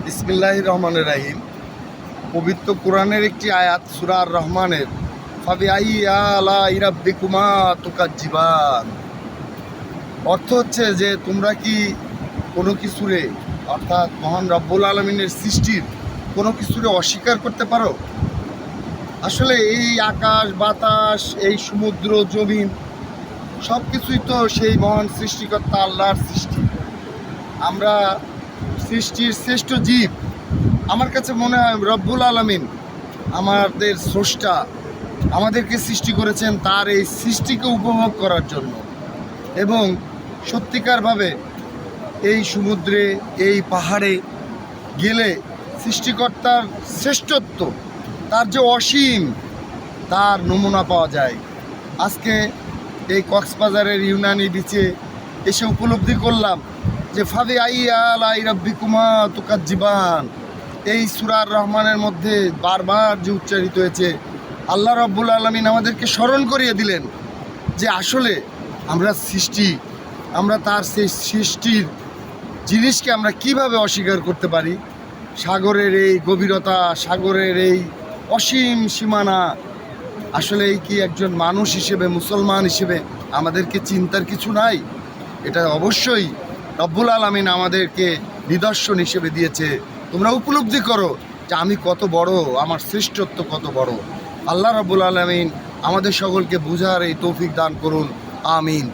বিসমিল্লাহির রহমানির রহিম। পবিত্র কোরআনের একটি আয়াত সূরা আর রহমানের ফাবিআইয়ি আলাই রাব্বিকুমা তুকাজ্জিবান। অর্থ হচ্ছে যে তোমরা কি কোনো কিছুরে অর্থাৎ মহান রব্বুল আলমিনের সৃষ্টির কোনো কিছুরে অস্বীকার করতে পারো? আসলে এই আকাশ বাতাস, এই সমুদ্র জমিন সব কিছুই তো সেই মহান সৃষ্টিকর্তা আল্লাহর সৃষ্টি। আমরা সৃষ্টির শ্রেষ্ঠ জীব। আমার কাছে মনে হয় রব্বুল আলামিন আমাদের স্রষ্টা আমাদেরকে সৃষ্টি করেছেন তার এই সৃষ্টিকে উপভোগ করার জন্য, এবং সত্যিকারভাবে এই সমুদ্রে এই পাহাড়ে গেলে সৃষ্টিকর্তার শ্রেষ্ঠত্ব, তার যে অসীম, তার নমুনা পাওয়া যায়। আজকে এই কক্সবাজারের ইউনানি বিচে এসে উপলব্ধি করলাম যে ফাবিআইয়ি আলাই রাব্বিকুমা তুকাজ্জিবান এই সূরা আর রহমানের মধ্যে বারবার যে উচ্চারিত হয়েছে, আল্লাহ রাব্বুল আলামিন আমাদেরকে স্মরণ করিয়ে দিলেন যে আসলে আমরা সৃষ্টি, আমরা তার সেই সৃষ্টির জিনিসকে আমরা কিভাবে অস্বীকার করতে পারি। সাগরের এই গভীরতা, সাগরের এই অসীম সীমানা, আসলে কি একজন মানুষ হিসেবে, মুসলমান হিসেবে আমাদেরকে চিন্তার কিছু নাই? এটা অবশ্যই রব্বুল আলামিন আমাদেরকে নিদর্শন হিসেবে দিয়েছে। তোমরা উপলব্ধি করো যে আমি কত বড়, আমার শ্রেষ্ঠত্ব কত বড়। আল্লাহ রব্বুল আলামিন আমাদের সকলকে বুঝার এই তৌফিক দান করুন। আমিন।